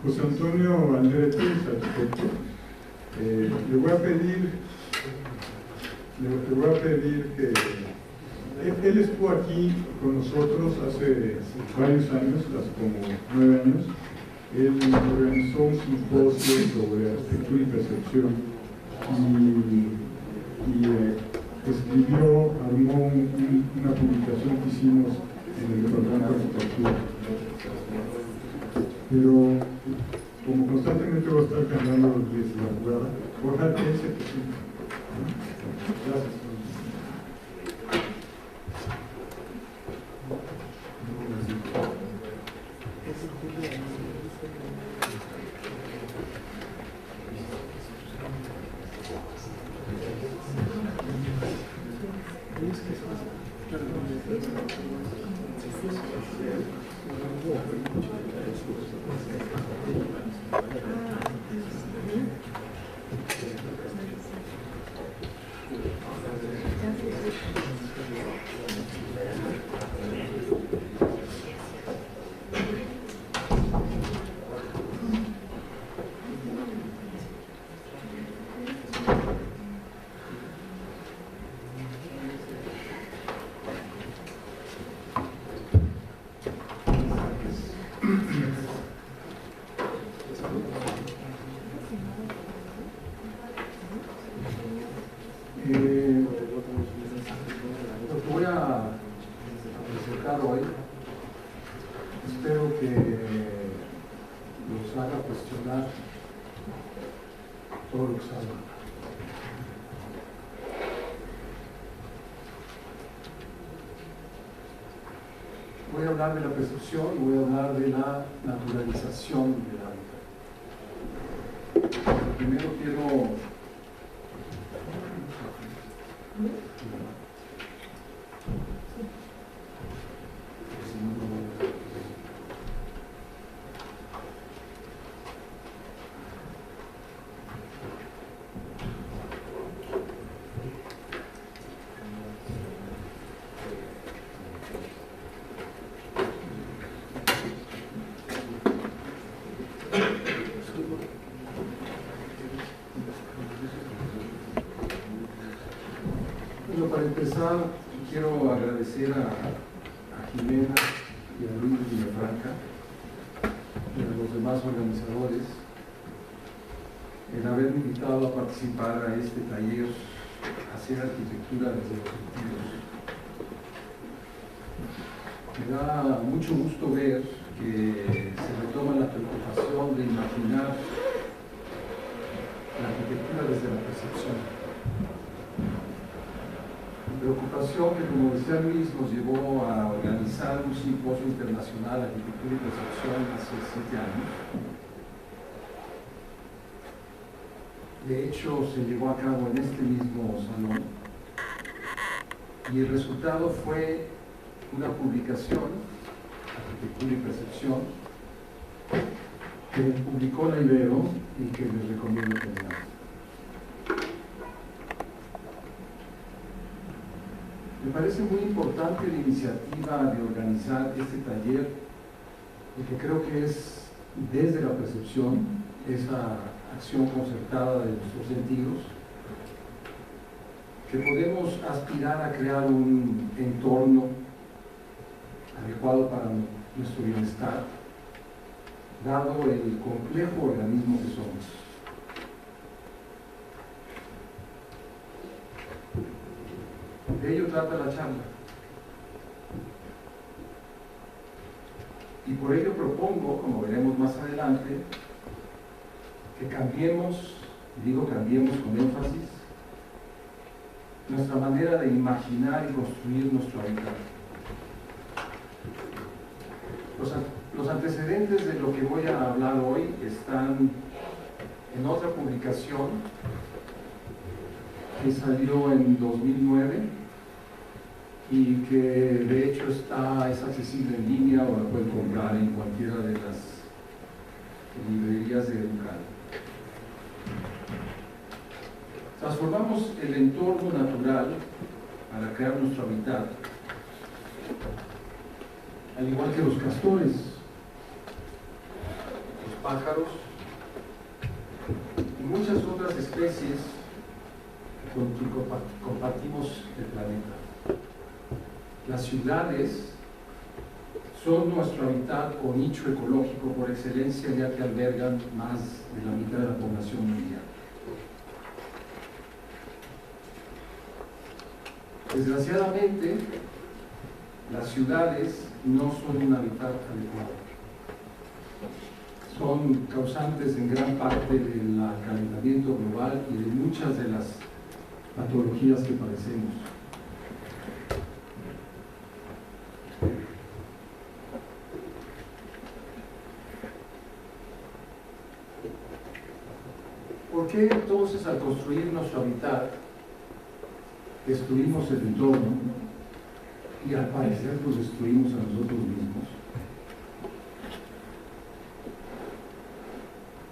José Antonio Aldrete es arquitecto. Le voy a pedir que él estuvo aquí con nosotros hace varios años, hace como 9 años. Él organizó un simposio sobre arquitectura y percepción y escribió, armó una publicación que hicimos en el departamento de arquitectura. Pero como constantemente voy a estar cambiando los días de la jugada, voy a dejar que él se presente. Gracias. Lo que voy a presentar hoy, espero que nos haga cuestionar todo lo que sabe. Voy a hablar de la percepción y voy a hablar de la naturalización del hábitat. Primero quiero para empezar, quiero agradecer a Jimena y a Luis Villafranca y a los demás organizadores el haberme invitado a participar a este taller, hacer arquitectura desde los sentidos. Me da mucho gusto ver que se retoma la preocupación de imaginar la arquitectura desde la percepción. Preocupación que, como decía Luis, nos llevó a organizar un simposio internacional de arquitectura y percepción hace 7 años. De hecho, se llevó a cabo en este mismo salón y el resultado fue una publicación, Arquitectura y Percepción, que publicó la Ibero y que les recomiendo que lean. Me parece muy importante la iniciativa de organizar este taller, porque creo que es desde la percepción, esa acción concertada de nuestros sentidos, que podemos aspirar a crear un entorno adecuado para nuestro bienestar, dado el complejo organismo que somos. De ello trata la charla. Y por ello propongo, como veremos más adelante, que cambiemos, y digo cambiemos con énfasis, nuestra manera de imaginar y construir nuestro hábitat. Los antecedentes de lo que voy a hablar hoy están en otra publicación que salió en 2009 y que de hecho es accesible en línea o la pueden comprar en cualquiera de las librerías de Educal. Transformamos el entorno natural para crear nuestro hábitat, al igual que los castores. pájaros y muchas otras especies con que compartimos el planeta. Las ciudades son nuestro hábitat o nicho ecológico por excelencia, ya que albergan más de la mitad de la población mundial. Desgraciadamente, las ciudades no son un hábitat adecuado. Son causantes en gran parte del calentamiento global y de muchas de las patologías que padecemos. ¿Por qué entonces al construir nuestro hábitat destruimos el entorno y al parecer nos destruimos a nosotros mismos?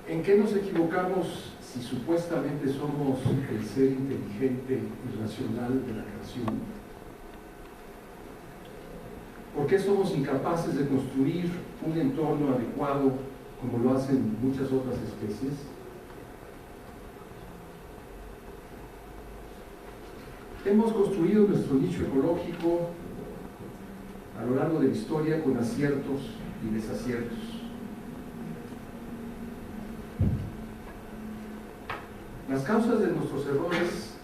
¿En qué nos equivocamos si supuestamente somos el ser inteligente y racional de la creación? ¿Por qué somos incapaces de construir un entorno adecuado como lo hacen muchas otras especies? Hemos construido nuestro nicho ecológico a lo largo de la historia con aciertos y desaciertos. Las causas de nuestros errores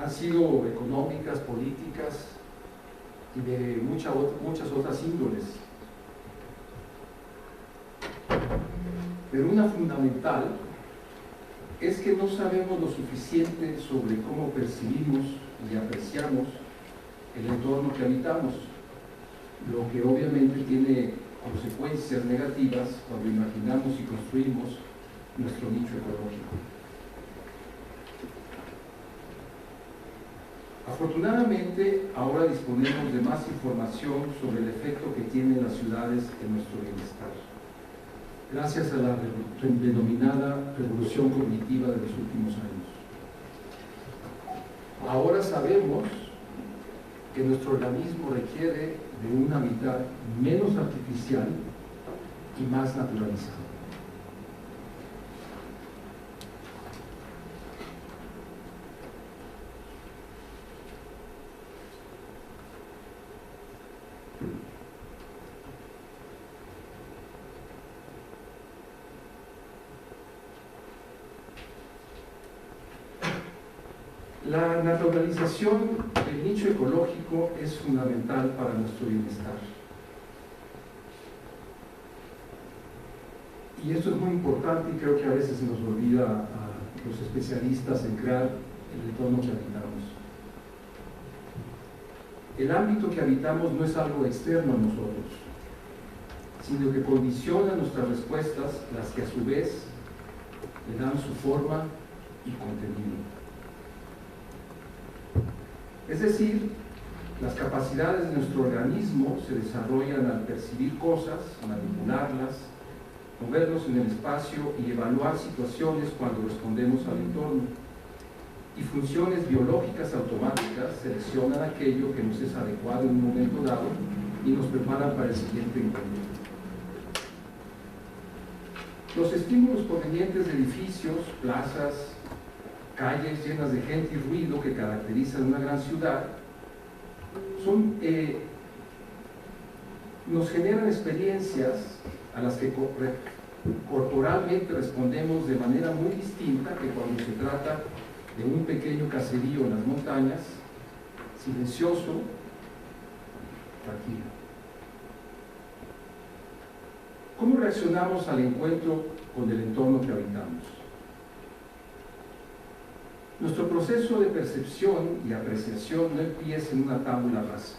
han sido económicas, políticas y de muchas otras índoles. Pero una fundamental es que no sabemos lo suficiente sobre cómo percibimos y apreciamos el entorno que habitamos, lo que obviamente tiene consecuencias negativas cuando imaginamos y construimos nuestro nicho ecológico. Afortunadamente, ahora disponemos de más información sobre el efecto que tienen las ciudades en nuestro bienestar, gracias a la denominada revolución cognitiva de los últimos años. Ahora sabemos que nuestro organismo requiere de un hábitat menos artificial y más naturalizado. La naturalización del nicho ecológico es fundamental para nuestro bienestar. Y esto es muy importante y creo que a veces se nos olvida a los especialistas en crear el entorno que habitamos. El ámbito que habitamos no es algo externo a nosotros, sino que condiciona nuestras respuestas, las que a su vez le dan su forma y contenido. Es decir, las capacidades de nuestro organismo se desarrollan al percibir cosas, manipularlas, movernos en el espacio y evaluar situaciones cuando respondemos al entorno. Y funciones biológicas automáticas seleccionan aquello que nos es adecuado en un momento dado y nos preparan para el siguiente encuentro. Los estímulos provenientes de edificios, plazas, calles llenas de gente y ruido que caracterizan una gran ciudad, nos generan experiencias a las que corporalmente respondemos de manera muy distinta que cuando se trata de un pequeño caserío en las montañas, silencioso, tranquilo. ¿Cómo reaccionamos al encuentro con el entorno que habitamos? Nuestro proceso de percepción y apreciación no empieza en una tabula rasa,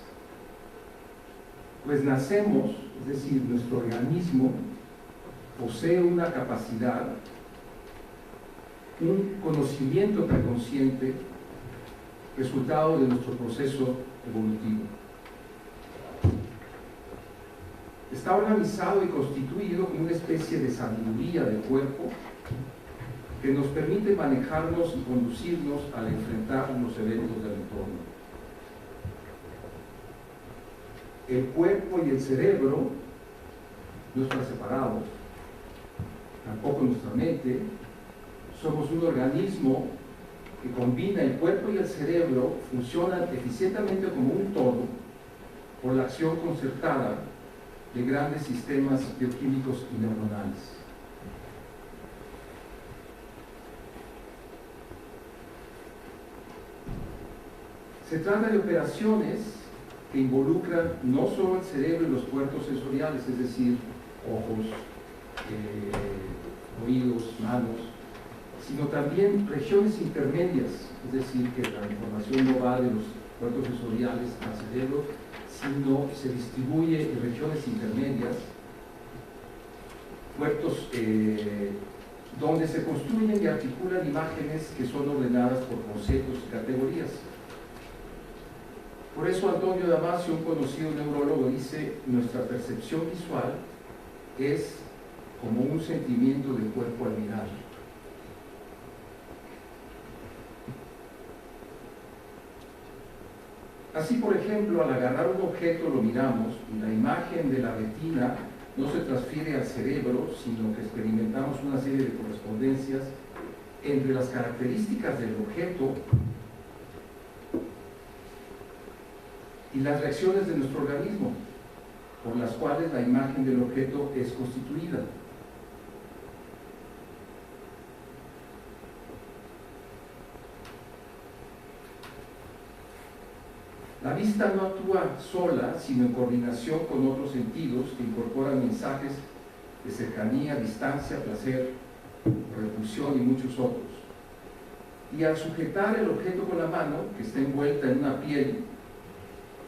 pues nacemos, es decir, nuestro organismo posee una capacidad, un conocimiento preconsciente, resultado de nuestro proceso evolutivo. Está organizado y constituido como una especie de sabiduría del cuerpo que nos permite manejarnos y conducirnos al enfrentar los eventos del entorno. el cuerpo y el cerebro no están separados, tampoco nuestra mente. Somos un organismo que combina el cuerpo y el cerebro, funcionan eficientemente como un todo por la acción concertada de grandes sistemas bioquímicos y neuronales. Se trata de operaciones que involucran no solo el cerebro y los puertos sensoriales, es decir, ojos, oídos, manos, sino también regiones intermedias, es decir, que la información no va de los puertos sensoriales al cerebro, sino se distribuye en regiones intermedias, puertos donde se construyen y articulan imágenes que son ordenadas por conceptos y categorías. Por eso Antonio Damasio, un conocido neurólogo, dice: nuestra percepción visual es como un sentimiento del cuerpo al mirar. Así, por ejemplo, al agarrar un objeto lo miramos y la imagen de la retina no se transfiere al cerebro, sino que experimentamos una serie de correspondencias entre las características del objeto y las reacciones de nuestro organismo, por las cuales la imagen del objeto es constituida. La vista no actúa sola, sino en coordinación con otros sentidos que incorporan mensajes de cercanía, distancia, placer, repulsión y muchos otros. Y al sujetar el objeto con la mano, que está envuelta en una piel,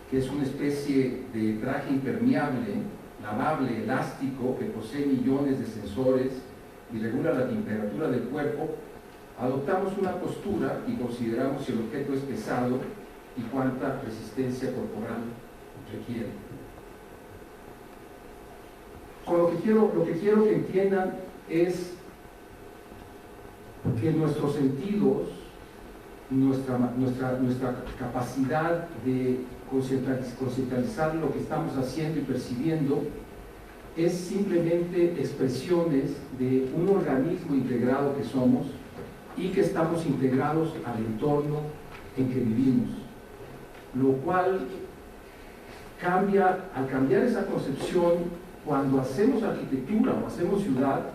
que es una especie de traje impermeable, lavable, elástico, que posee millones de sensores y regula la temperatura del cuerpo, adoptamos una postura y consideramos si el objeto es pesado y cuánta resistencia corporal requiere. Lo que quiero que entiendan es que nuestros sentidos, nuestra capacidad de conceptualizar lo que estamos haciendo y percibiendo es simplemente expresiones de un organismo integrado que somos y que estamos integrados al entorno en que vivimos, lo cual al cambiar esa concepción, cuando hacemos arquitectura o hacemos ciudad,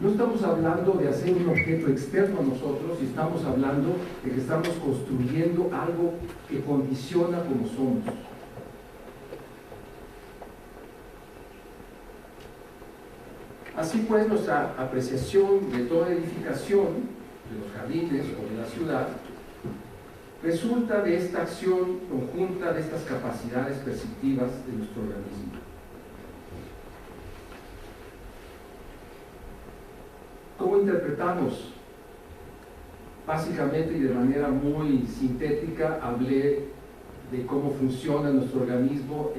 no estamos hablando de hacer un objeto externo a nosotros, y estamos hablando de que estamos construyendo algo que condiciona como somos. Así pues, nuestra apreciación de toda edificación, de los jardines o de la ciudad, resulta de esta acción conjunta de estas capacidades perceptivas de nuestro organismo. ¿Cómo interpretamos? Básicamente y de manera muy sintética hablé de cómo funciona nuestro organismo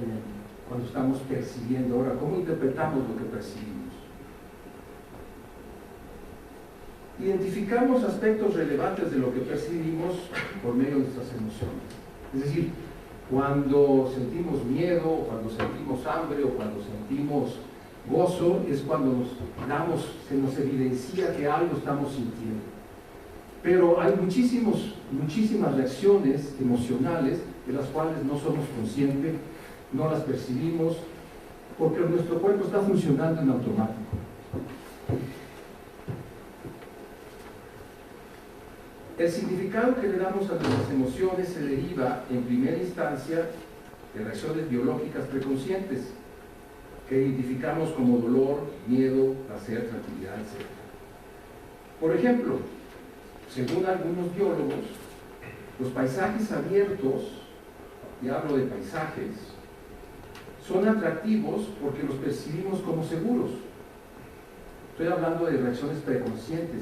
cuando estamos percibiendo. Ahora, ¿cómo interpretamos lo que percibimos? Identificamos aspectos relevantes de lo que percibimos por medio de nuestras emociones. Es decir, cuando sentimos miedo, o cuando sentimos hambre, o cuando sentimos gozo, es cuando se nos evidencia que algo estamos sintiendo. Pero hay muchísimas reacciones emocionales de las cuales no somos conscientes, no las percibimos, porque nuestro cuerpo está funcionando en automático. El significado que le damos a nuestras emociones se deriva, en primera instancia, de reacciones biológicas preconscientes, que identificamos como dolor, miedo, placer, tranquilidad, etc. Por ejemplo, según algunos biólogos, los paisajes abiertos, y hablo de paisajes, son atractivos porque los percibimos como seguros. Estoy hablando de reacciones preconscientes,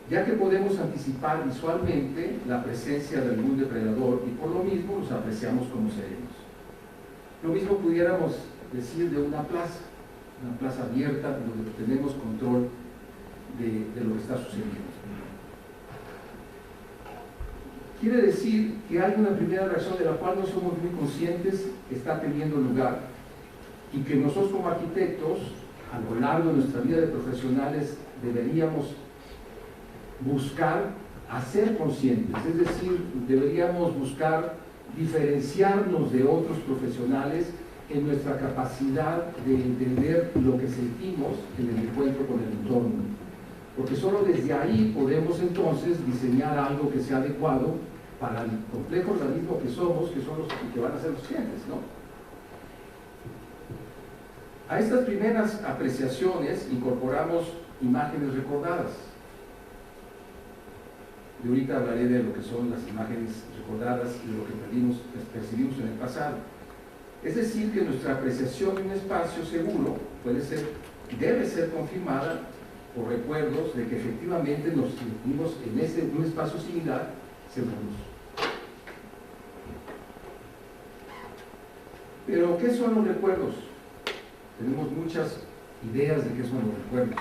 ya que podemos anticipar visualmente la presencia de algún depredador y por lo mismo los apreciamos como serenos. Lo mismo pudiéramos decir de una plaza abierta donde tenemos control de lo que está sucediendo. quiere decir que hay una primera reacción de la cual no somos muy conscientes que está teniendo lugar y que nosotros como arquitectos, a lo largo de nuestra vida de profesionales, deberíamos buscar hacer conscientes, es decir, deberíamos buscar diferenciarnos de otros profesionales en nuestra capacidad de entender lo que sentimos en el encuentro con el entorno, porque solo desde ahí podemos entonces diseñar algo que sea adecuado para el complejo organismo que somos, que son los que van a ser los clientes, ¿no? A estas primeras apreciaciones incorporamos imágenes recordadas. Y ahorita hablaré de lo que son las imágenes recordadas y de lo que percibimos en el pasado. Es decir, que nuestra apreciación de un espacio seguro debe ser confirmada por recuerdos de que efectivamente nos sentimos en un espacio similar seguros. Pero, ¿qué son los recuerdos? Tenemos muchas ideas de qué son los recuerdos.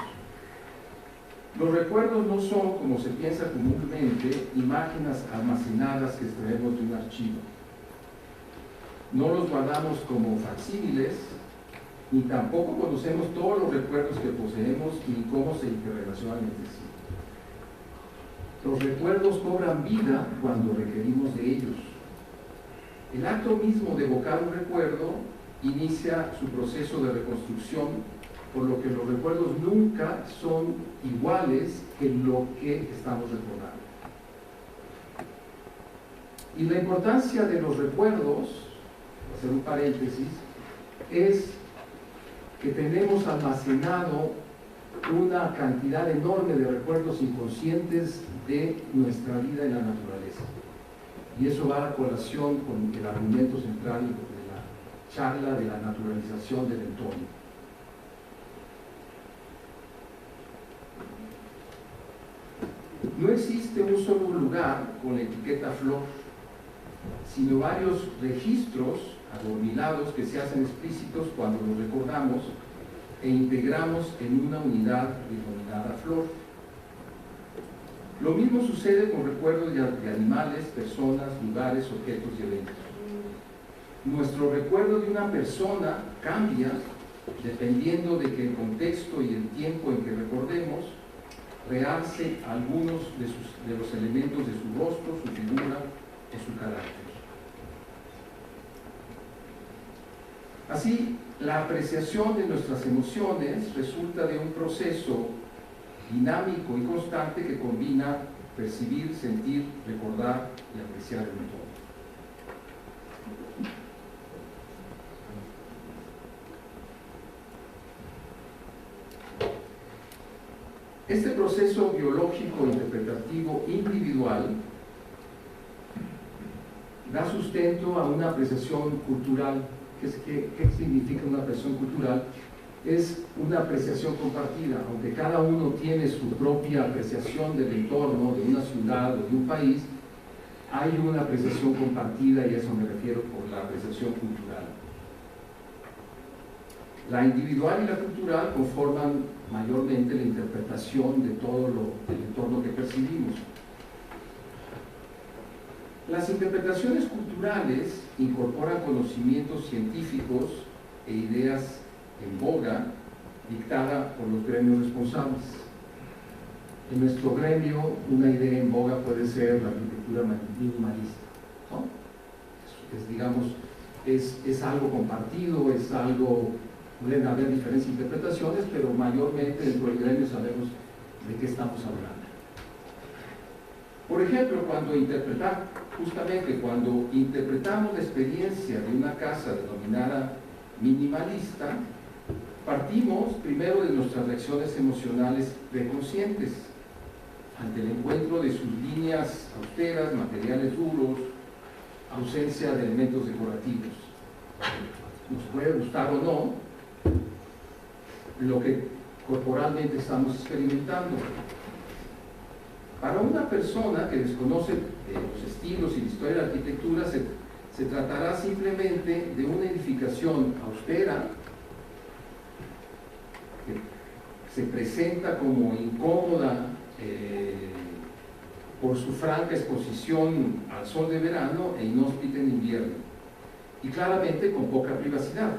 Los recuerdos no son, como se piensa comúnmente, imágenes almacenadas que extraemos de un archivo. No los guardamos como facsímiles, ni tampoco conocemos todos los recuerdos que poseemos ni cómo se interrelacionan entre sí. Los recuerdos cobran vida cuando requerimos de ellos. El acto mismo de evocar un recuerdo inicia su proceso de reconstrucción, por lo que los recuerdos nunca son iguales que lo que estamos recordando. Y la importancia de los recuerdos, hacer un paréntesis, es que tenemos almacenado una cantidad enorme de recuerdos inconscientes de nuestra vida en la naturaleza. Y eso va a colación con el argumento central de la charla de la naturalización del entorno. No existe un solo lugar con la etiqueta flor, sino varios registros adormilados que se hacen explícitos cuando los recordamos e integramos en una unidad denominada flor. Lo mismo sucede con recuerdos de animales, personas, lugares, objetos y eventos. Nuestro recuerdo de una persona cambia dependiendo de que el contexto y el tiempo en que recordemos realce algunos de los elementos de su rostro, su figura o su carácter. Así, la apreciación de nuestras emociones resulta de un proceso dinámico y constante que combina percibir, sentir, recordar y apreciar el entorno. Este proceso biológico interpretativo individual da sustento a una apreciación cultural. ¿Qué significa una apreciación cultural? Es una apreciación compartida, aunque cada uno tiene su propia apreciación del entorno, de una ciudad o de un país, hay una apreciación compartida y a eso me refiero por la apreciación cultural. La individual y la cultural conforman mayormente la interpretación de todo el entorno que percibimos. Las interpretaciones culturales incorporan conocimientos científicos e ideas en boga dictada por los gremios responsables. En nuestro gremio, una idea en boga puede ser la arquitectura minimalista, ¿no? Es algo compartido, es algo, pueden haber diferentes interpretaciones, pero mayormente dentro del gremio sabemos de qué estamos hablando. Por ejemplo, cuando interpretamos la experiencia de una casa denominada minimalista, partimos primero de nuestras reacciones emocionales preconscientes ante el encuentro de sus líneas austeras, materiales duros, ausencia de elementos decorativos. Nos puede gustar o no lo que corporalmente estamos experimentando. Para una persona que desconoce los estilos y la historia de la arquitectura, se tratará simplemente de una edificación austera que se presenta como incómoda por su franca exposición al sol de verano e inhóspita en invierno, y claramente con poca privacidad.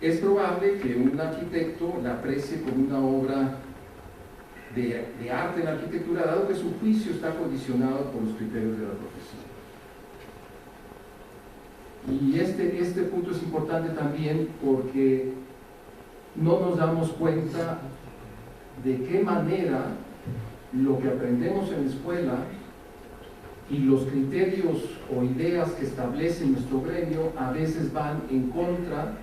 Es probable que un arquitecto la aprecie como una obra de arte en arquitectura, dado que su juicio está condicionado por los criterios de la profesión. Y este punto es importante también porque no nos damos cuenta de qué manera lo que aprendemos en la escuela y los criterios o ideas que establece nuestro gremio a veces van en contra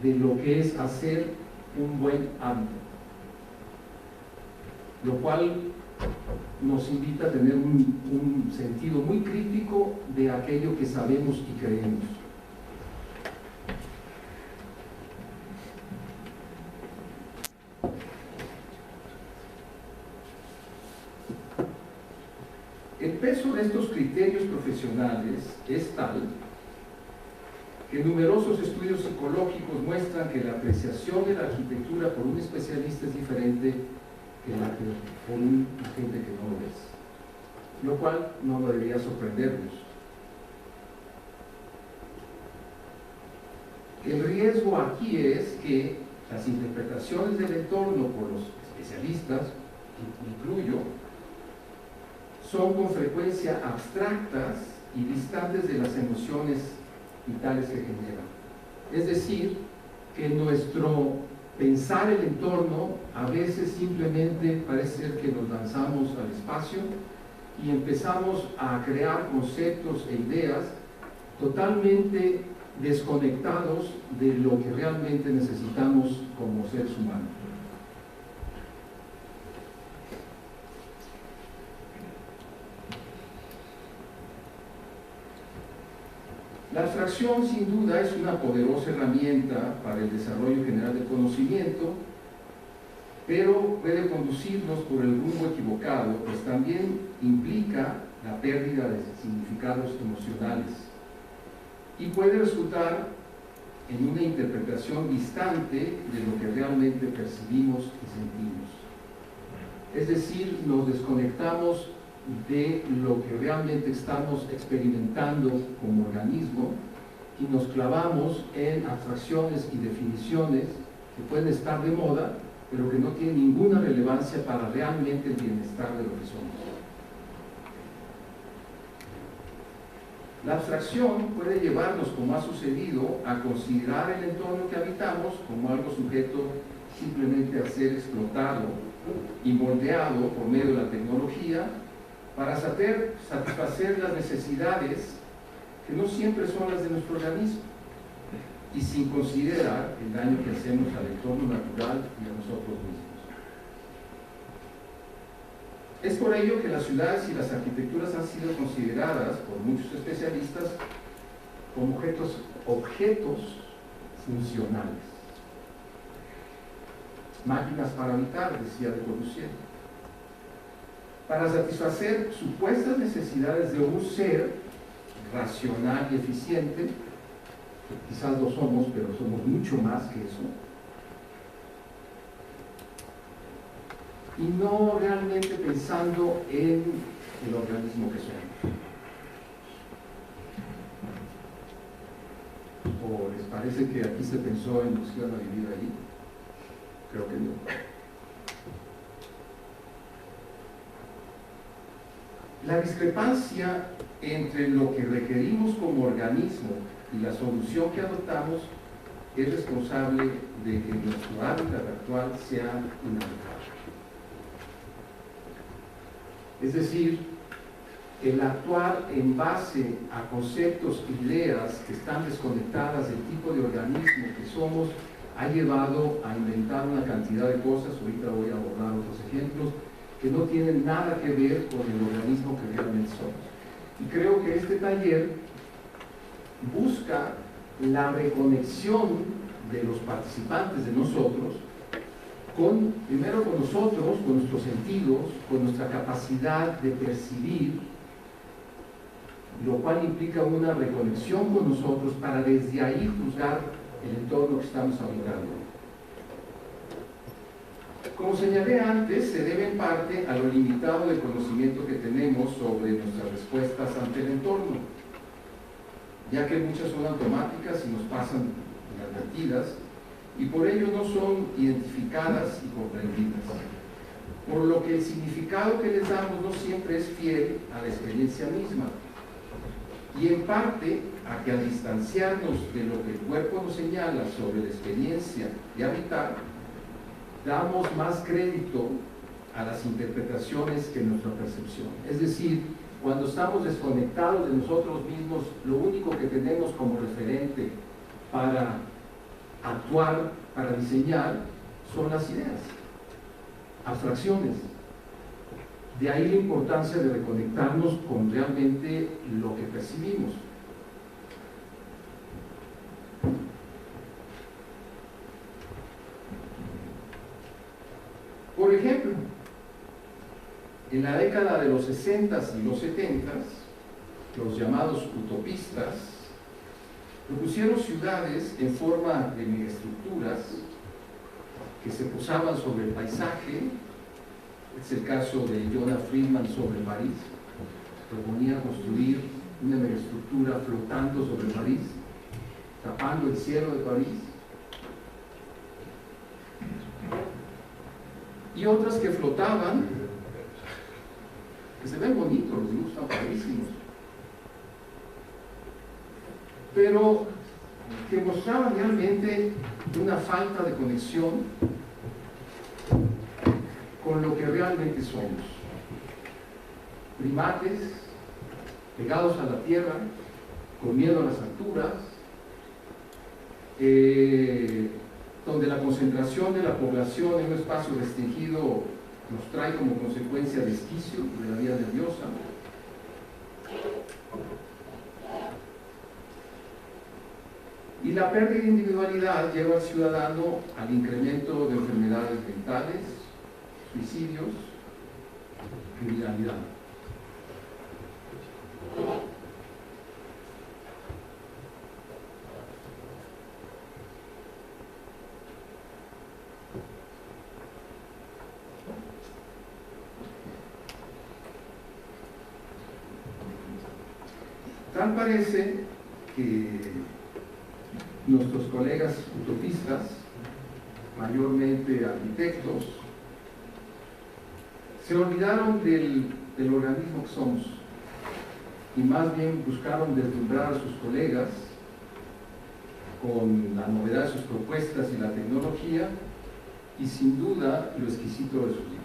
de lo que es hacer un buen hábito, lo cual nos invita a tener un sentido muy crítico de aquello que sabemos y creemos. El peso de estos criterios profesionales es tal que numerosos estudios psicológicos muestran que la apreciación de la arquitectura por un especialista es diferente que la que por un agente que no lo es, lo cual no debería sorprendernos. El riesgo aquí es que las interpretaciones del entorno por los especialistas, incluyo, son con frecuencia abstractas y distantes de las emociones vitales que generan. Es decir, que nuestro pensar el entorno a veces simplemente parece ser que nos lanzamos al espacio y empezamos a crear conceptos e ideas totalmente desconectados de lo que realmente necesitamos como seres humanos. La abstracción, sin duda, es una poderosa herramienta para el desarrollo general del conocimiento, pero puede conducirnos por el rumbo equivocado, pues también implica la pérdida de significados emocionales y puede resultar en una interpretación distante de lo que realmente percibimos y sentimos. Es decir, nos desconectamos de lo que realmente estamos experimentando como organismo y nos clavamos en abstracciones y definiciones que pueden estar de moda, pero que no tienen ninguna relevancia para realmente el bienestar de lo que somos. La abstracción puede llevarnos, como ha sucedido, a considerar el entorno que habitamos como algo sujeto simplemente a ser explotado y moldeado por medio de la tecnología para satisfacer las necesidades que no siempre son las de nuestro organismo y sin considerar el daño que hacemos al entorno natural y a nosotros mismos. Es por ello que las ciudades y las arquitecturas han sido consideradas por muchos especialistas como objetos funcionales. Máquinas para habitar, decía Le Corbusier, para satisfacer supuestas necesidades de un ser racional y eficiente, que quizás lo somos, pero somos mucho más que eso, y no realmente pensando en el organismo que somos. ¿O les parece que aquí se pensó en los que iban a vivir ahí? Creo que no. La discrepancia entre lo que requerimos como organismo y la solución que adoptamos es responsable de que nuestro hábitat actual sea inhabitable. Es decir, el actuar en base a conceptos e ideas que están desconectadas del tipo de organismo que somos ha llevado a inventar una cantidad de cosas, ahorita voy a abordar otros ejemplos, que no tienen nada que ver con el organismo que realmente somos. Y creo que este taller busca la reconexión de los participantes, de nosotros, primero con nosotros, con nuestros sentidos, con nuestra capacidad de percibir, lo cual implica una reconexión con nosotros para desde ahí juzgar el entorno que estamos habitando. Como señalé antes, se debe en parte a lo limitado de conocimiento que tenemos sobre nuestras respuestas ante el entorno, ya que muchas son automáticas y nos pasan inadvertidas, y por ello no son identificadas y comprendidas, por lo que el significado que les damos no siempre es fiel a la experiencia misma, y en parte a que al distanciarnos de lo que el cuerpo nos señala sobre la experiencia de habitar, damos más crédito a las interpretaciones que nuestra percepción. Es decir, cuando estamos desconectados de nosotros mismos, lo único que tenemos como referente para actuar, para diseñar, son las ideas, abstracciones. De ahí la importancia de reconectarnos con realmente lo que percibimos. Por ejemplo, en la década de los 60s y los 70s, los llamados utopistas propusieron ciudades en forma de megaestructuras que se posaban sobre el paisaje. Es el caso de Jonah Friedman sobre París. Proponía construir una megaestructura flotando sobre París, tapando el cielo de París. Y otras que flotaban, que se ven bonitos, los dibujos están padrísimos, pero que mostraban realmente una falta de conexión con lo que realmente somos. Primates, pegados a la tierra, con miedo a las alturas, donde la concentración de la población en un espacio restringido nos trae como consecuencia desquicio de la vida nerviosa. Y la pérdida de individualidad lleva al ciudadano al incremento de enfermedades mentales, suicidios, criminalidad. Tal parece que nuestros colegas utopistas, mayormente arquitectos, se olvidaron del organismo que somos y más bien buscaron deslumbrar a sus colegas con la novedad de sus propuestas y la tecnología y sin duda lo exquisito de sus dibujos.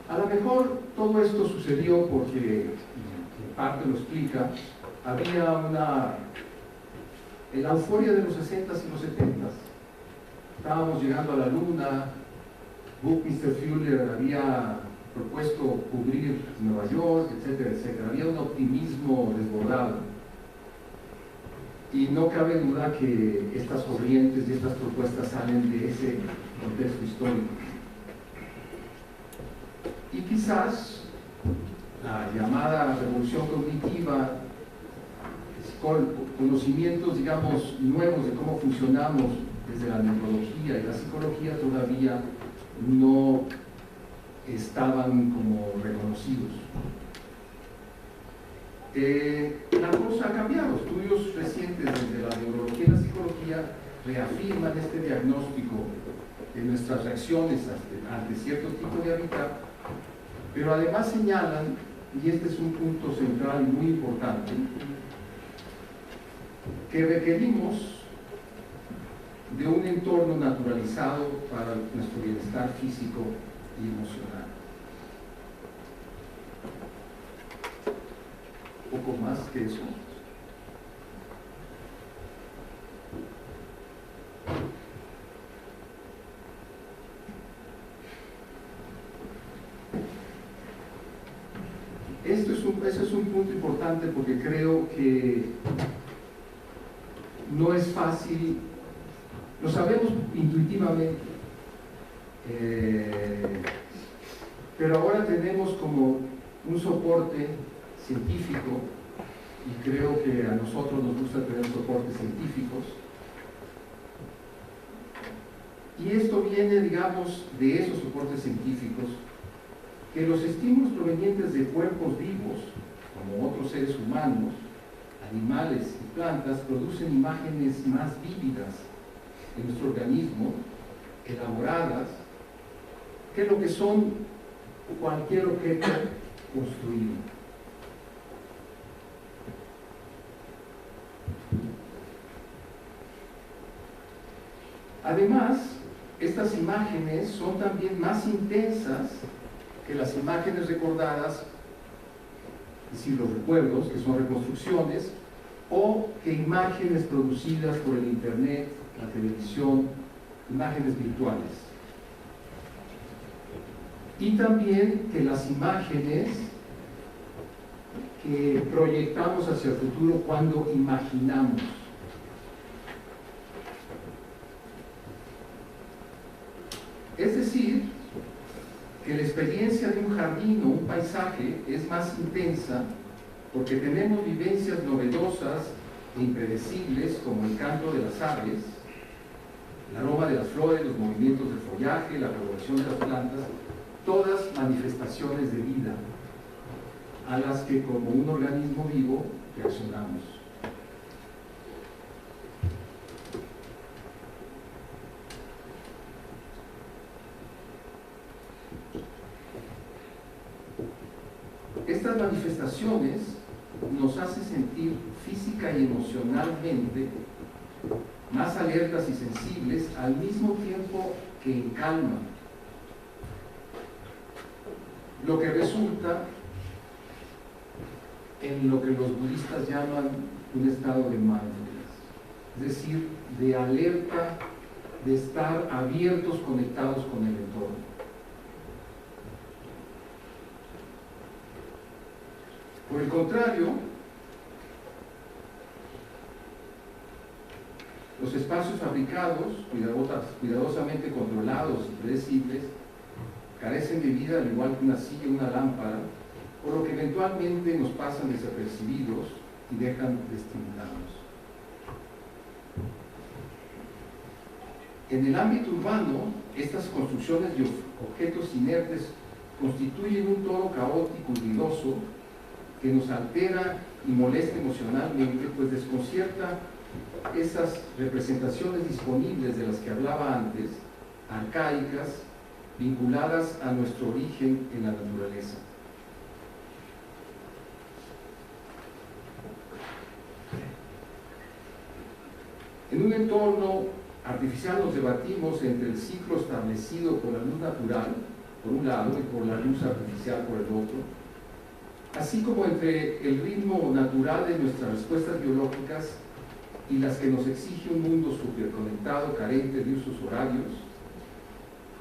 A lo mejor todo esto sucedió porque, en parte lo explica, había en la euforia de los 60s y los 70s, estábamos llegando a la luna, Buckminster Fuller había propuesto cubrir Nueva York, etcétera, etcétera. Había un optimismo desbordado. Y no cabe duda que estas corrientes y estas propuestas salen de ese contexto histórico. Y quizás la llamada revolución cognitiva, con conocimientos, digamos, nuevos de cómo funcionamos desde la neurología y la psicología, todavía no estaban como reconocidos. La cosa ha cambiado. Estudios recientes desde la neurología y la psicología reafirman este diagnóstico de nuestras reacciones ante cierto tipo de hábitat, pero además señalan, y este es un punto central y muy importante, que requerimos de un entorno naturalizado para nuestro bienestar físico y emocional. Poco más que eso. Ese es un punto importante porque creo que no es fácil, lo sabemos intuitivamente, pero ahora tenemos como un soporte científico y creo que a nosotros nos gusta tener soportes científicos. Y esto viene, digamos, de esos soportes científicos, que los estímulos provenientes de cuerpos vivos, como otros seres humanos, animales y plantas, producen imágenes más vívidas en nuestro organismo, elaboradas, que lo que son cualquier objeto construido. Además, estas imágenes son también más intensas que las imágenes recordadas, es decir, los recuerdos, que son reconstrucciones, o que imágenes producidas por el internet, la televisión, imágenes virtuales. Y también que las imágenes que proyectamos hacia el futuro cuando imaginamos. Es decir, que la experiencia de un jardín o un paisaje es más intensa porque tenemos vivencias novedosas e impredecibles como el canto de las aves, el aroma de las flores, los movimientos del follaje, la coloración de las plantas, todas manifestaciones de vida a las que como un organismo vivo reaccionamos. Estas manifestaciones nos hacen sentir física y emocionalmente más alertas y sensibles al mismo tiempo que en calma, lo que resulta en lo que los budistas llaman un estado de mindfulness, es decir, de alerta, de estar abiertos, conectados con el entorno. Por el contrario, los espacios fabricados, cuidadosamente controlados y predecibles, carecen de vida al igual que una silla o una lámpara, por lo que eventualmente nos pasan desapercibidos y dejan de estimularnos. En el ámbito urbano, estas construcciones de objetos inertes constituyen un todo caótico y ruidoso que nos altera y molesta emocionalmente, pues desconcierta esas representaciones disponibles de las que hablaba antes, arcaicas, vinculadas a nuestro origen en la naturaleza. En un entorno artificial nos debatimos entre el ciclo establecido por la luz natural, por un lado, y por la luz artificial por el otro, así como entre el ritmo natural de nuestras respuestas biológicas y las que nos exige un mundo superconectado, carente de usos horarios,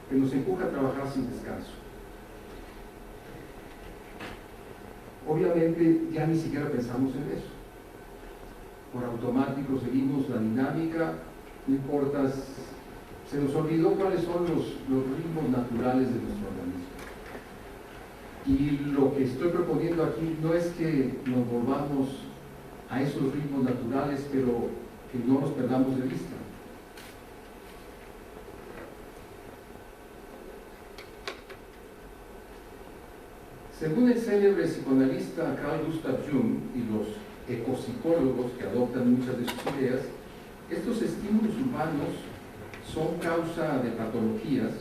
que nos empuja a trabajar sin descanso. Obviamente ya ni siquiera pensamos en eso. Por automático seguimos la dinámica, no importa, se nos olvidó cuáles son los ritmos naturales de nuestro organismo. Y lo que estoy proponiendo aquí no es que nos volvamos a esos ritmos naturales, pero que no nos perdamos de vista. Según el célebre psicoanalista Carl Gustav Jung y los ecopsicólogos que adoptan muchas de sus ideas, estos estímulos urbanos son causa de patologías,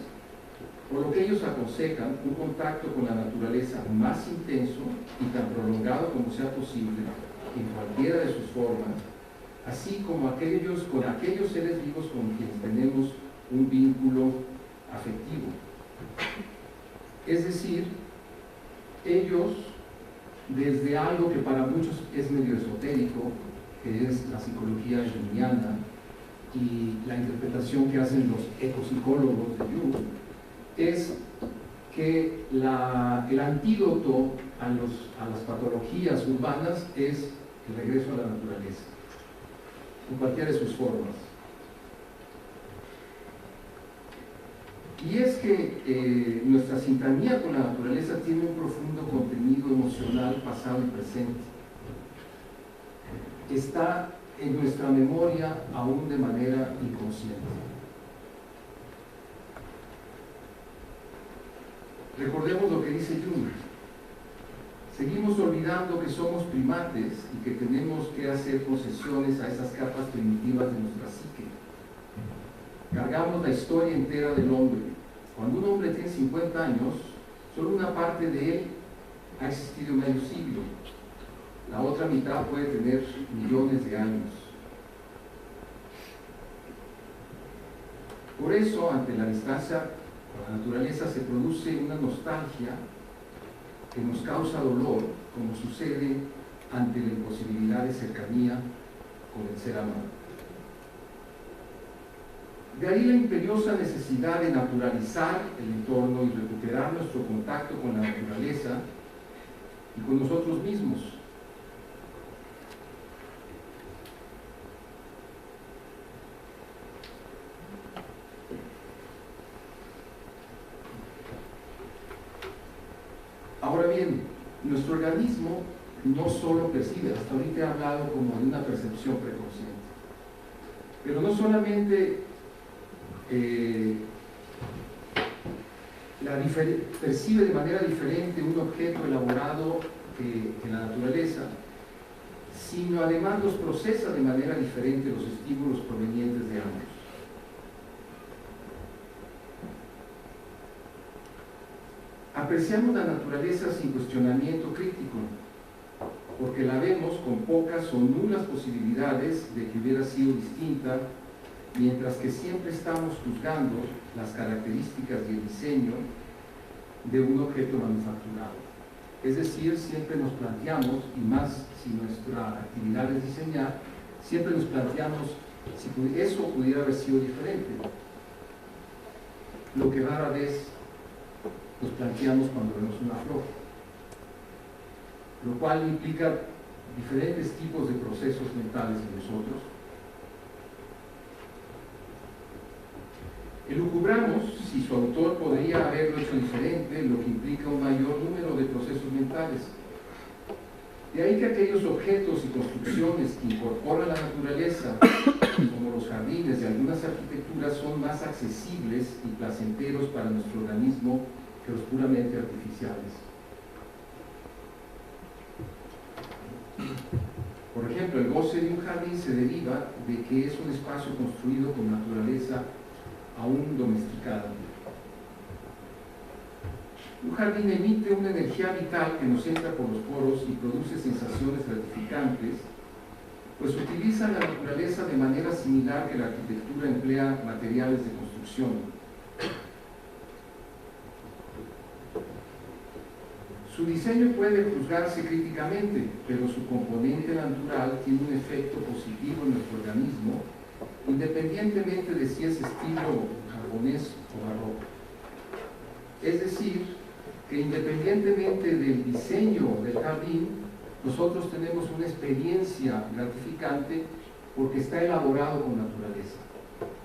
por lo que ellos aconsejan un contacto con la naturaleza más intenso y tan prolongado como sea posible en cualquiera de sus formas, así como con aquellos seres vivos con quienes tenemos un vínculo afectivo. Es decir, ellos, desde algo que para muchos es medio esotérico, que es la psicología junguiana y la interpretación que hacen los ecopsicólogos de Jung, es que el antídoto a las patologías urbanas es el regreso a la naturaleza, en cualquiera de sus formas. Y es que nuestra sintonía con la naturaleza tiene un profundo contenido emocional pasado y presente. está en nuestra memoria aún de manera inconsciente. Recordemos lo que dice Jung. Seguimos olvidando que somos primates y que tenemos que hacer concesiones a esas capas primitivas de nuestra psique. Cargamos la historia entera del hombre. Cuando un hombre tiene 50 años, solo una parte de él ha existido medio siglo. La otra mitad puede tener millones de años. Por eso, ante la distancia con la naturaleza, se produce una nostalgia que nos causa dolor, como sucede ante la imposibilidad de cercanía con el ser amado. De ahí la imperiosa necesidad de naturalizar el entorno y recuperar nuestro contacto con la naturaleza y con nosotros mismos. Ahora bien, nuestro organismo no solo percibe, hasta ahorita he hablado como de una percepción preconsciente, pero no solamente percibe de manera diferente un objeto elaborado en la naturaleza, sino además los procesa de manera diferente los estímulos provenientes de ambos. Apreciamos la naturaleza sin cuestionamiento crítico, porque la vemos con pocas o nulas posibilidades de que hubiera sido distinta, mientras que siempre estamos juzgando las características y el diseño de un objeto manufacturado. Es decir, siempre nos planteamos, y más si nuestra actividad es diseñar, siempre nos planteamos si eso pudiera haber sido diferente. Lo que rara vez nos planteamos cuando vemos una flor, lo cual implica diferentes tipos de procesos mentales en nosotros. Elucubramos si su autor podría haberlo hecho diferente, lo que implica un mayor número de procesos mentales. De ahí que aquellos objetos y construcciones que incorporan la naturaleza, como los jardines y algunas arquitecturas, son más accesibles y placenteros para nuestro organismo que los puramente artificiales. Por ejemplo, el goce de un jardín se deriva de que es un espacio construido con naturaleza aún domesticada. Un jardín emite una energía vital que nos entra por los poros y produce sensaciones gratificantes, pues utiliza la naturaleza de manera similar que la arquitectura emplea materiales de construcción. Su diseño puede juzgarse críticamente, pero su componente natural tiene un efecto positivo en nuestro organismo, independientemente de si es estilo japonés o barroco. Es decir, que independientemente del diseño del jardín, nosotros tenemos una experiencia gratificante porque está elaborado con naturaleza.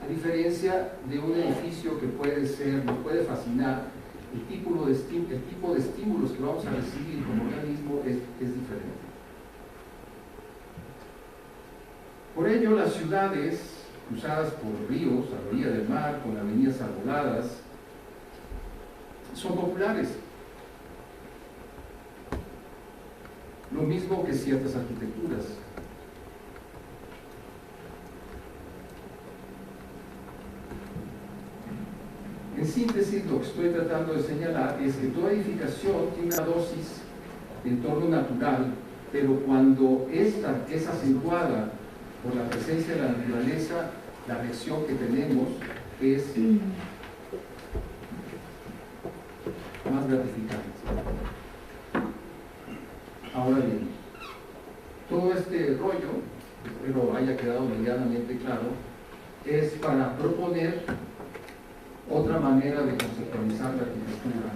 A diferencia de un edificio que nos puede fascinar, el tipo de estímulos que vamos a recibir como organismo es diferente. Por ello, las ciudades cruzadas por ríos, a la orilla del mar, con avenidas arboladas, son populares. Lo mismo que ciertas arquitecturas. En síntesis, lo que estoy tratando de señalar es que toda edificación tiene una dosis de entorno natural, pero cuando esta es acentuada por la presencia de la naturaleza, la reacción que tenemos es más gratificante. Ahora bien, todo este rollo, espero haya quedado medianamente claro, es para proponer otra manera de conceptualizar la arquitectura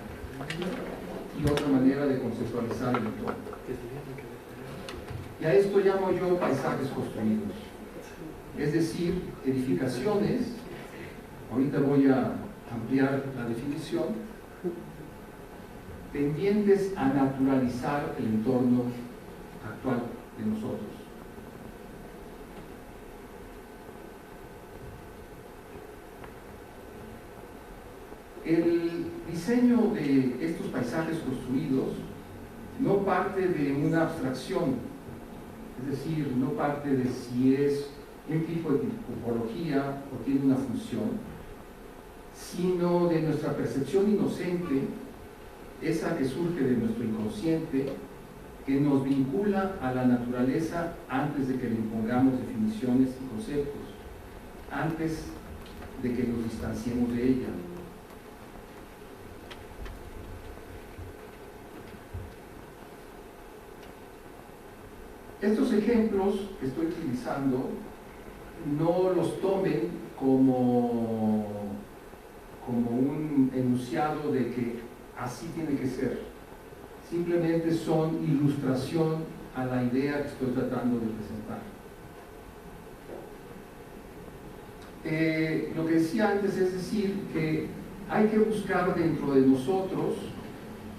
y otra manera de conceptualizar el entorno. Y a esto llamo yo paisajes construidos, es decir, edificaciones, ahorita voy a ampliar la definición, tendientes a naturalizar el entorno actual de nosotros. El diseño de estos paisajes construidos no parte de una abstracción, es decir, no parte de si es un tipo de topología o tiene una función, sino de nuestra percepción inocente, esa que surge de nuestro inconsciente, que nos vincula a la naturaleza antes de que le impongamos definiciones y conceptos, antes de que nos distanciemos de ella. Estos ejemplos que estoy utilizando no los tomen como un enunciado de que así tiene que ser. Simplemente son ilustración a la idea que estoy tratando de presentar. Lo que decía antes es decir que hay que buscar dentro de nosotros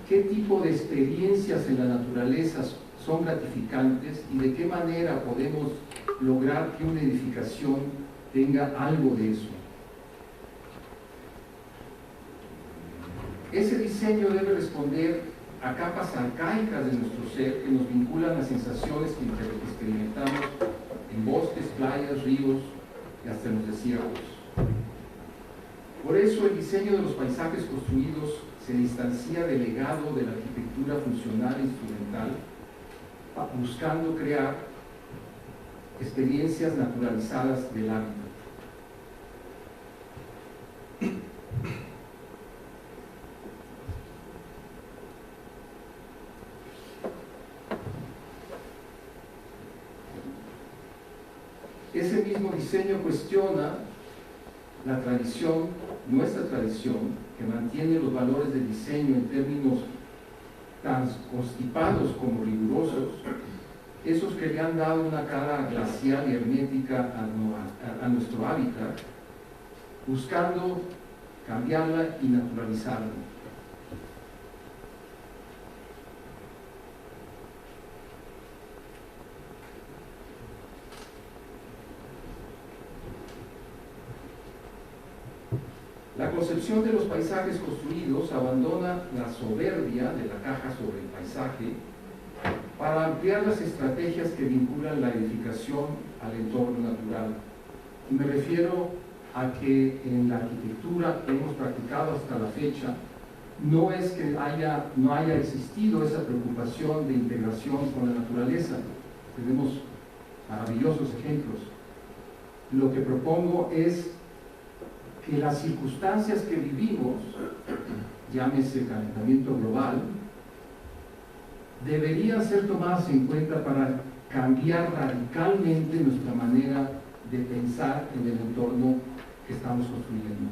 qué tipo de experiencias en la naturaleza son gratificantes y de qué manera podemos lograr que una edificación tenga algo de eso. Ese diseño debe responder a capas arcaicas de nuestro ser que nos vinculan a sensaciones que experimentamos en bosques, playas, ríos y hasta en los desiertos. Por eso el diseño de los paisajes construidos se distancia del legado de la arquitectura funcional e instrumental, buscando crear experiencias naturalizadas del hábitat. Ese mismo diseño cuestiona la tradición, nuestra tradición, que mantiene los valores del diseño en términos tan constipados como rigurosos, esos que le han dado una cara glacial y hermética a nuestro hábitat, buscando cambiarla y naturalizarla. La concepción de los paisajes construidos abandona la soberbia de la caja sobre el paisaje para ampliar las estrategias que vinculan la edificación al entorno natural. Y me refiero a que en la arquitectura que hemos practicado hasta la fecha, no es que no haya existido esa preocupación de integración con la naturaleza. Tenemos maravillosos ejemplos. Lo que propongo es que las circunstancias que vivimos, llámese calentamiento global, deberían ser tomadas en cuenta para cambiar radicalmente nuestra manera de pensar en el entorno que estamos construyendo.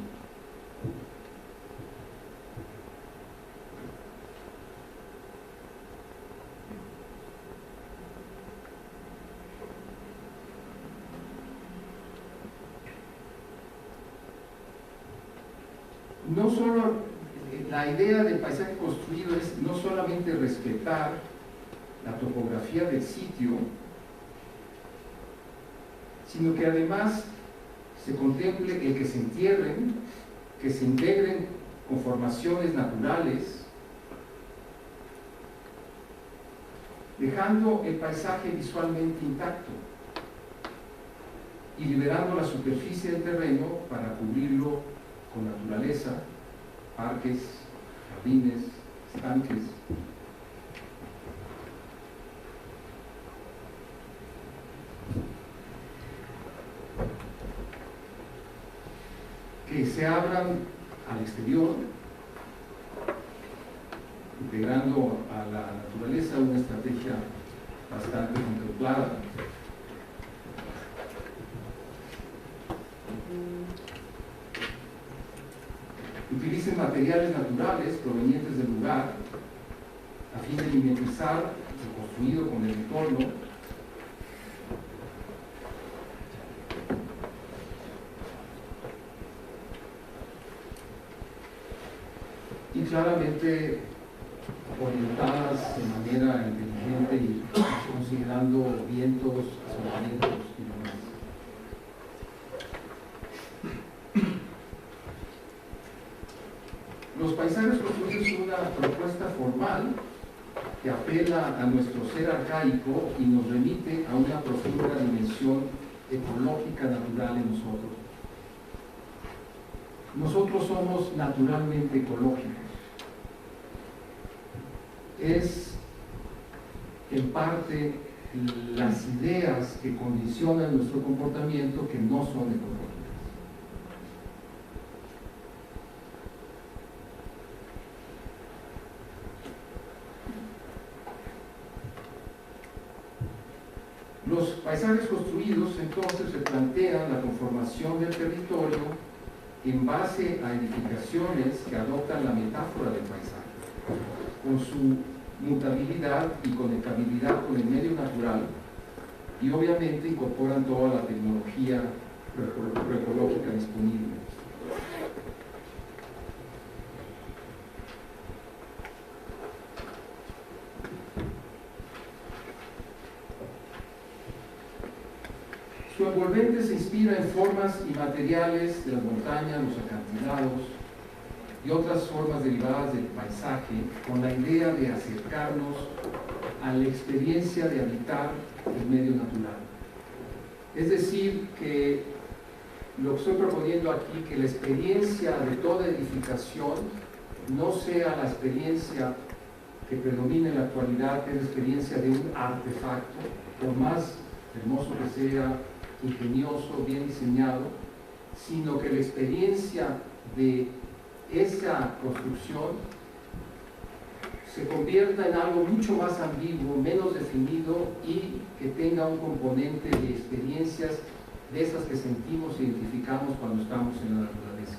No solo la idea del paisaje construido es no solamente respetar la topografía del sitio, sino que además se contemple el que se entierren, que se integren conformaciones naturales, dejando el paisaje visualmente intacto y liberando la superficie del terreno para cubrirlo con naturaleza, parques, jardines, estanques. Que se abran al exterior, integrando a la naturaleza una estrategia bastante contemplada. Utilicen materiales naturales provenientes del lugar a fin de mimetizar lo construido con el entorno. Y claramente orientadas de manera inteligente y considerando vientos, asentamientos y demás. apela a nuestro ser arcaico y nos remite a una profunda dimensión ecológica natural en nosotros. Nosotros somos naturalmente ecológicos. Es en parte las ideas que condicionan nuestro comportamiento que no son ecológicas. Los paisajes construidos entonces se plantean la conformación del territorio en base a edificaciones que adoptan la metáfora del paisaje, con su mutabilidad y conectabilidad con el medio natural, y obviamente incorporan toda la tecnología agroecológica disponible. Su envolvente se inspira en formas y materiales de las montañas, los acantilados y otras formas derivadas del paisaje, con la idea de acercarnos a la experiencia de habitar el medio natural. Es decir, que lo que estoy proponiendo aquí, que la experiencia de toda edificación no sea la experiencia que predomina en la actualidad, que es la experiencia de un artefacto, por más hermoso que sea, ingenioso, bien diseñado, sino que la experiencia de esa construcción se convierta en algo mucho más ambiguo, menos definido y que tenga un componente de experiencias de esas que sentimos e identificamos cuando estamos en la naturaleza.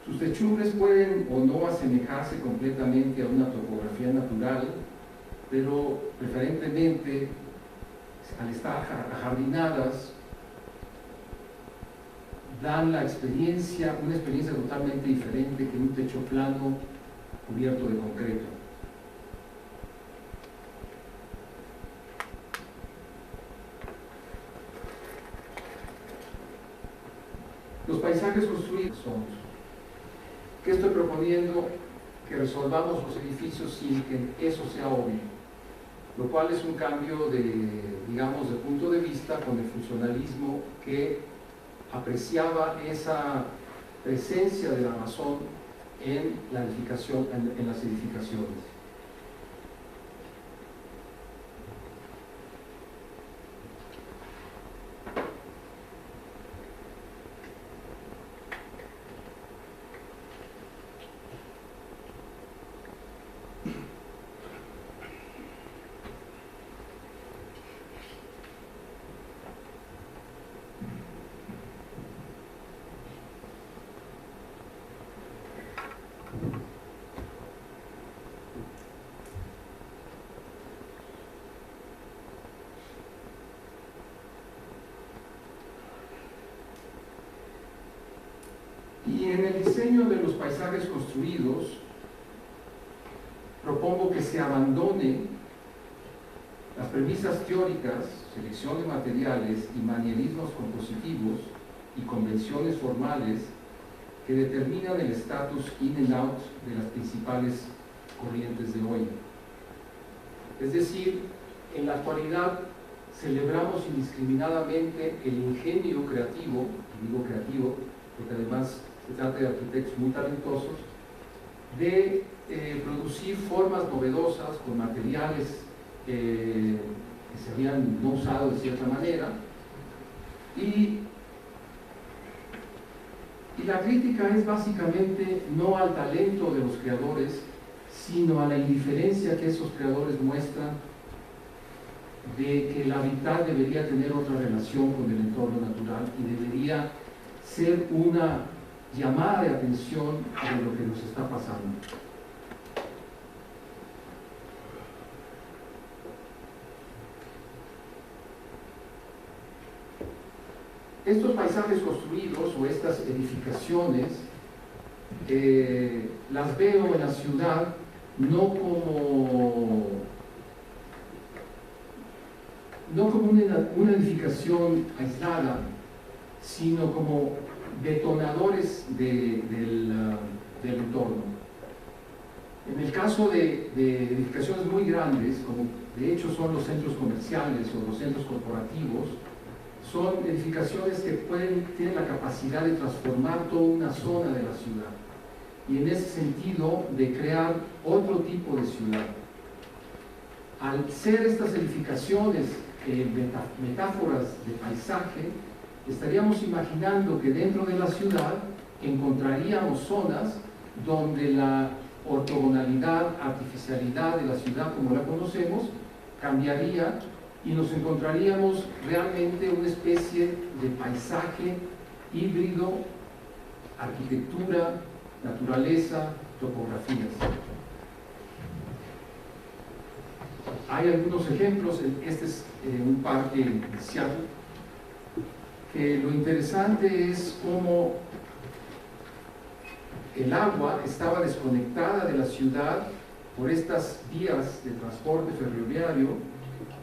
Sus techumbres pueden o no asemejarse completamente a una topografía natural, pero preferentemente, al estar ajardinadas, dan la experiencia, una experiencia totalmente diferente que un techo plano cubierto de concreto. Los paisajes construidos son. ¿Qué estoy proponiendo? Que resolvamos los edificios sin que eso sea obvio, lo cual es un cambio digamos, de punto de vista con el funcionalismo que apreciaba esa presencia de la razón en la edificación, en las edificaciones. Y en el diseño de los paisajes construidos, propongo que se abandone las premisas teóricas, selección de materiales y manierismos compositivos y convenciones formales que determinan el estatus in and out de las principales corrientes de hoy. Es decir, en la actualidad celebramos indiscriminadamente el ingenio creativo, y digo creativo porque además se trata de arquitectos muy talentosos, de producir formas novedosas con materiales que se habían no usado de cierta manera, y la crítica es básicamente no al talento de los creadores, sino a la indiferencia que esos creadores muestran de que el hábitat debería tener otra relación con el entorno natural y debería ser una llamada de atención a lo que nos está pasando. Estos paisajes construidos o estas edificaciones las veo en la ciudad no como una edificación aislada, sino como detonadores del entorno. En el caso de edificaciones muy grandes, como de hecho son los centros comerciales o los centros corporativos, son edificaciones que tienen la capacidad de transformar toda una zona de la ciudad y en ese sentido de crear otro tipo de ciudad. Al ser estas edificaciones metáforas de paisaje, estaríamos imaginando que dentro de la ciudad encontraríamos zonas donde la ortogonalidad, artificialidad de la ciudad como la conocemos cambiaría y nos encontraríamos realmente una especie de paisaje híbrido, arquitectura, naturaleza, topografías. Hay algunos ejemplos, este es un parque en Seattle, que lo interesante es cómo el agua estaba desconectada de la ciudad por estas vías de transporte ferroviario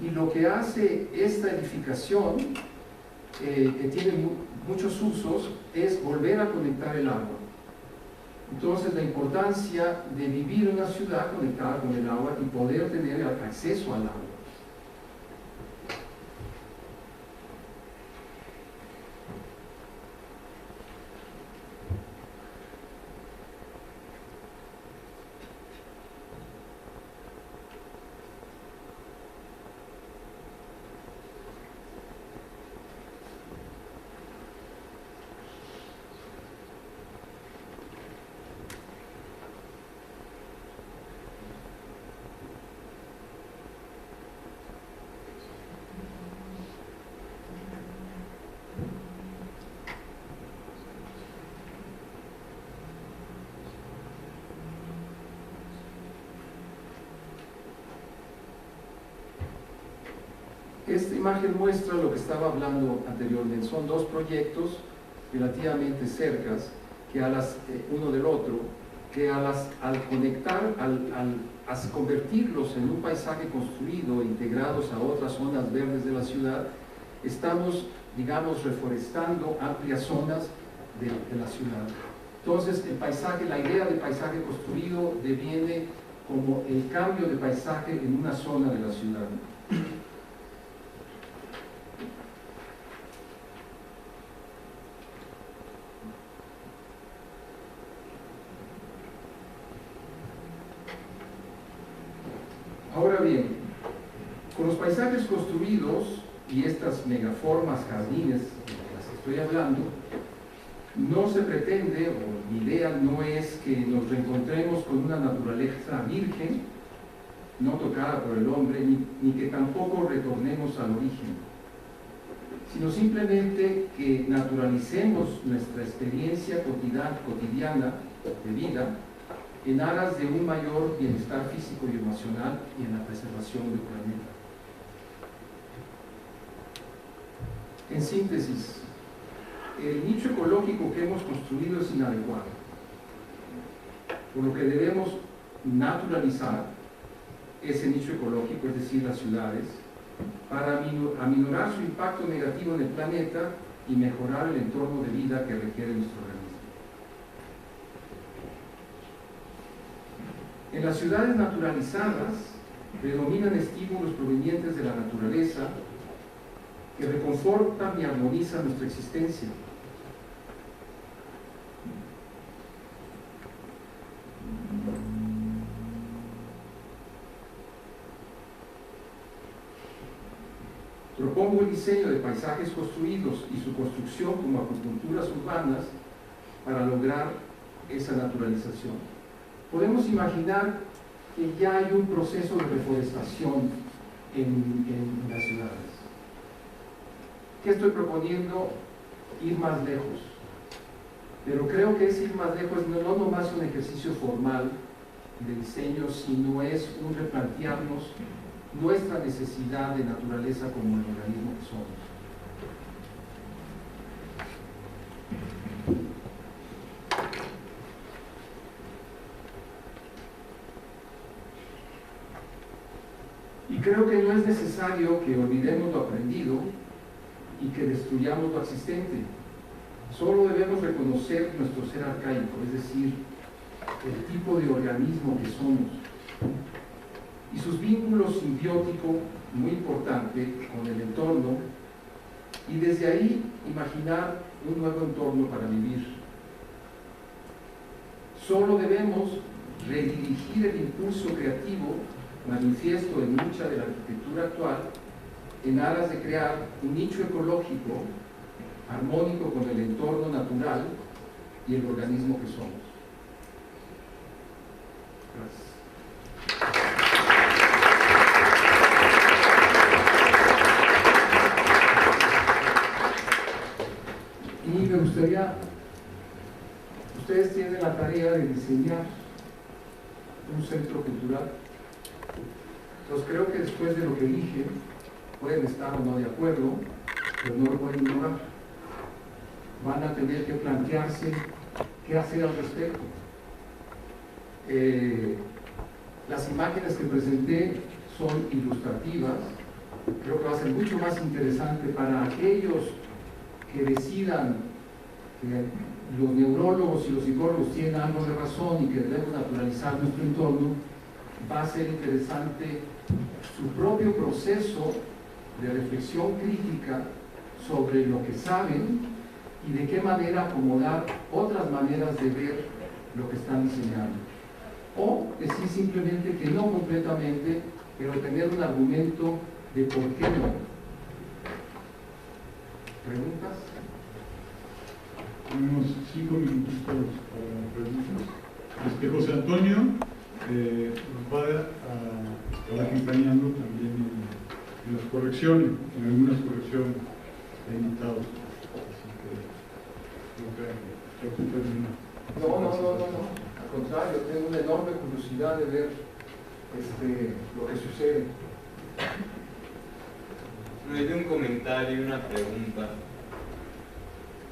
y lo que hace esta edificación, que tiene muchos usos, es volver a conectar el agua. Entonces la importancia de vivir en una ciudad conectada con el agua y poder tener acceso al agua. Esta imagen muestra lo que estaba hablando anteriormente. Son dos proyectos relativamente cercas, que uno del otro, que al conectar, al convertirlos en un paisaje construido, integrados a otras zonas verdes de la ciudad, estamos, digamos, reforestando amplias zonas de la ciudad. Entonces, el paisaje, la idea de paisaje construido deviene como el cambio de paisaje en una zona de la ciudad. Ahora bien, con los paisajes construidos y estas megaformas, jardines de las que estoy hablando, no se pretende, o mi idea no es que nos reencontremos con una naturaleza virgen, no tocada por el hombre, ni que tampoco retornemos al origen, sino simplemente que naturalicemos nuestra experiencia cotidiana de vida en aras de un mayor bienestar físico y emocional y en la preservación del planeta. En síntesis, el nicho ecológico que hemos construido es inadecuado, por lo que debemos naturalizar ese nicho ecológico, es decir, las ciudades, para aminorar su impacto negativo en el planeta y mejorar el entorno de vida que requiere nuestro organismo. En las ciudades naturalizadas predominan estímulos provenientes de la naturaleza que reconfortan y armonizan nuestra existencia. Propongo el diseño de paisajes construidos y su construcción como acupunturas urbanas para lograr esa naturalización. Podemos imaginar que ya hay un proceso de reforestación en las ciudades. ¿Qué estoy proponiendo? Ir más lejos. Pero creo que ese ir más lejos no nomás un ejercicio formal de diseño, sino es un replantearnos nuestra necesidad de naturaleza como el organismo que somos. Y creo que no es necesario que olvidemos lo aprendido y que destruyamos lo existente. Solo debemos reconocer nuestro ser arcaico, es decir, el tipo de organismo que somos y sus vínculos simbióticos muy importante con el entorno, y desde ahí imaginar un nuevo entorno para vivir. Solo debemos redirigir el impulso creativo manifiesto en mucha de la arquitectura actual en aras de crear un nicho ecológico armónico con el entorno natural y el organismo que somos. Gracias. Y me gustaría, ustedes tienen la tarea de diseñar un centro cultural. Entonces creo que después de lo que dije, pueden estar o no de acuerdo, pero no lo pueden ignorar. Van a tener que plantearse qué hacer al respecto. Las imágenes que presenté son ilustrativas. Creo que va a ser mucho más interesante para aquellos que decidan que los neurólogos y los psicólogos tienen algo de razón y que debemos naturalizar nuestro entorno. Va a ser interesante su propio proceso de reflexión crítica sobre lo que saben y de qué manera acomodar otras maneras de ver lo que están diseñando. O decir simplemente que no completamente, pero tener un argumento de por qué no. ¿Preguntas? Tenemos 5 minutos para preguntas. José Antonio nos va a estar acompañando también en las correcciones, en algunas correcciones de invitados. Así que no creo que ocupen No. Al contrario, tengo una enorme curiosidad de ver lo que sucede. Me dio un comentario y una pregunta.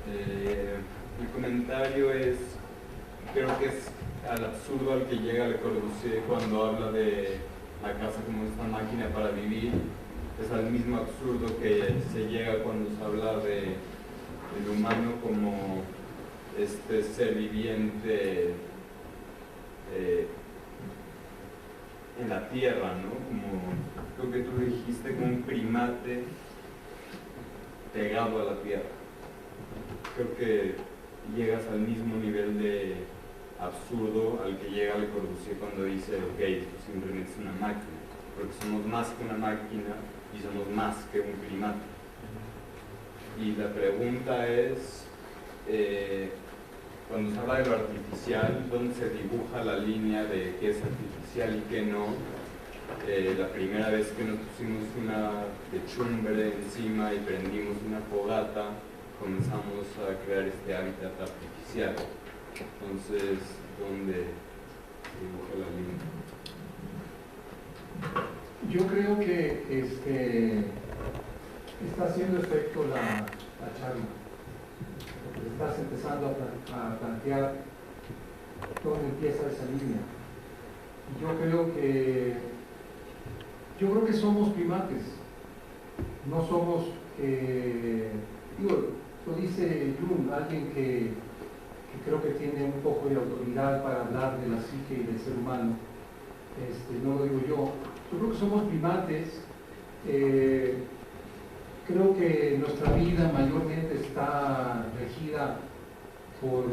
El comentario es, creo que es al absurdo al que llega Le Corbusier cuando habla de la casa como esta máquina para vivir. Es al mismo absurdo que se llega cuando se habla del humano como este ser viviente en la tierra, ¿no? Como creo que tú dijiste, como un primate pegado a la tierra. Creo que llegas al mismo nivel de absurdo al que llega Le Corbusier cuando dice, ok, esto simplemente es una máquina, porque somos más que una máquina y somos más que un primate. Y la pregunta es, cuando se habla de lo artificial, ¿dónde se dibuja la línea de qué es artificial y qué no? La primera vez que nos pusimos una techumbre encima y prendimos una fogata, comenzamos a crear este hábitat artificial. Entonces, ¿dónde dibuja la línea? Yo creo que está haciendo efecto la charla. Estás empezando a plantear dónde empieza esa línea. Y yo creo que somos primates. No somos, lo dice Jung, alguien que creo que tiene un poco de autoridad para hablar de la psique y del ser humano. No lo digo yo. Yo creo que somos primates. Creo que nuestra vida mayormente está regida por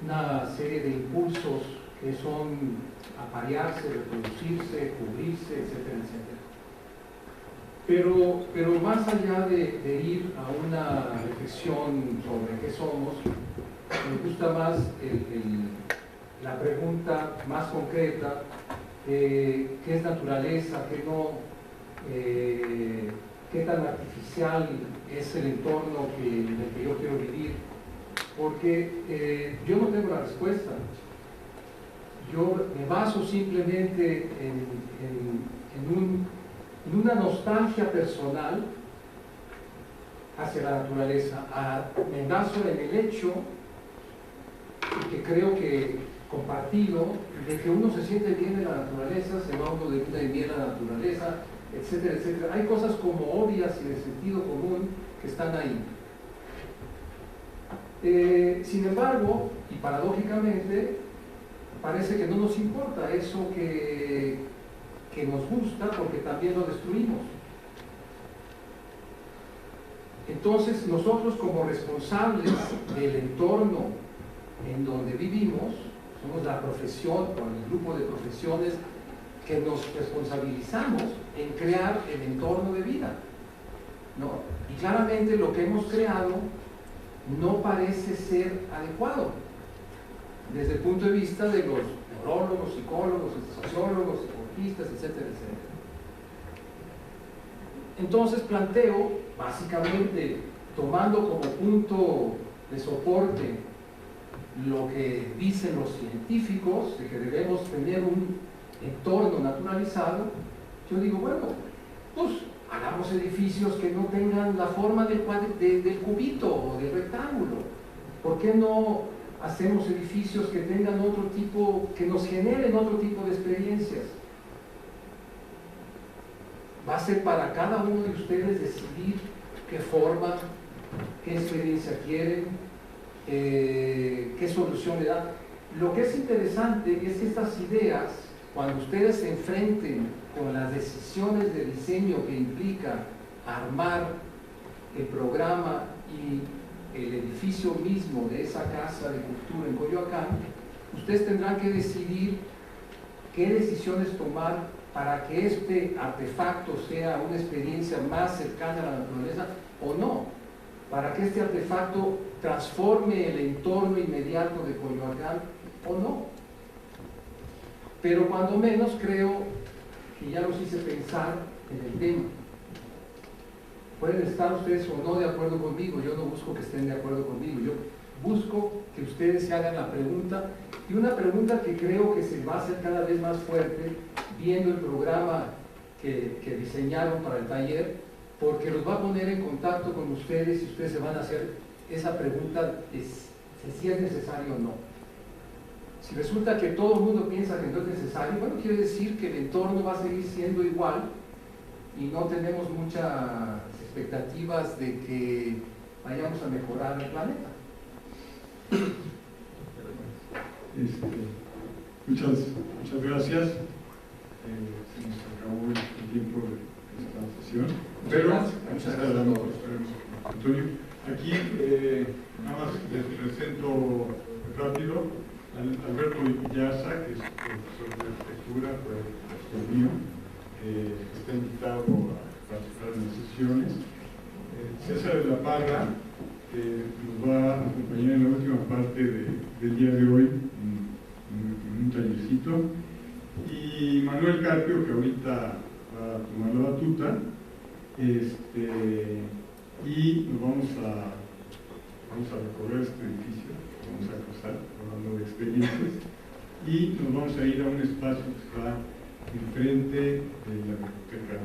una serie de impulsos que son aparearse, reproducirse, cubrirse, etcétera, etcétera. Pero más allá de ir a una reflexión sobre qué somos, me gusta más la pregunta más concreta, qué es naturaleza, qué no, qué tan artificial es el entorno en el que yo quiero vivir, porque yo no tengo la respuesta. Yo me baso simplemente en una nostalgia personal hacia la naturaleza, me baso en el hecho, que creo que compartido, de que uno se siente bien en la naturaleza, se va uno de luna de miel a la naturaleza, etcétera, etcétera. Hay cosas como obvias y de sentido común que están ahí. Sin embargo, y paradójicamente, parece que no nos importa eso que nos gusta, porque también lo destruimos. Entonces, nosotros como responsables del entorno en donde vivimos, somos la profesión o el grupo de profesiones que nos responsabilizamos en crear el entorno de vida, ¿no? Y claramente lo que hemos creado no parece ser adecuado desde el punto de vista de los neurólogos, psicólogos, sociólogos, psicologistas, etcétera, etcétera. Entonces planteo, básicamente, tomando como punto de soporte lo que dicen los científicos, de que debemos tener un entorno naturalizado, yo digo, bueno, pues hagamos edificios que no tengan la forma del cubito o del rectángulo. ¿Por qué no hacemos edificios que tengan otro tipo, que nos generen otro tipo de experiencias? Va a ser para cada uno de ustedes decidir qué forma, qué experiencia quieren, qué solución le dan. Lo que es interesante es que estas ideas, cuando ustedes se enfrenten con las decisiones de diseño que implica armar el programa y el edificio mismo de esa casa de cultura en Coyoacán, ustedes tendrán que decidir qué decisiones tomar para que este artefacto sea una experiencia más cercana a la naturaleza o no, para que este artefacto transforme el entorno inmediato de Coyoacán o no. Pero cuando menos creo que ya los hice pensar en el tema. Pueden estar ustedes o no de acuerdo conmigo, yo no busco que estén de acuerdo conmigo, yo busco que ustedes se hagan la pregunta, y una pregunta que creo que se va a hacer cada vez más fuerte viendo el programa que diseñaron para el taller, porque los va a poner en contacto con ustedes y ustedes se van a hacer esa pregunta de si es necesario o no. Si resulta que todo el mundo piensa que no es necesario, bueno, quiere decir que el entorno va a seguir siendo igual y no tenemos muchas expectativas de que vayamos a mejorar el planeta. Muchas gracias. Se nos acabó el tiempo de esta sesión. Pero, muchas gracias a todos. Antonio, aquí nada más les presento rápido a Alberto Illaza, que es profesor de arquitectura, fue profesor mío, está invitado a participar en las sesiones. César de la Parra, que nos va a acompañar en la última parte del día de hoy, en un tallercito, y Manuel Carpio, que ahorita va a tomar la batuta, y nos vamos a recorrer este edificio, vamos a cruzar, hablando de experiencias, y nos vamos a ir a un espacio que está enfrente de la biblioteca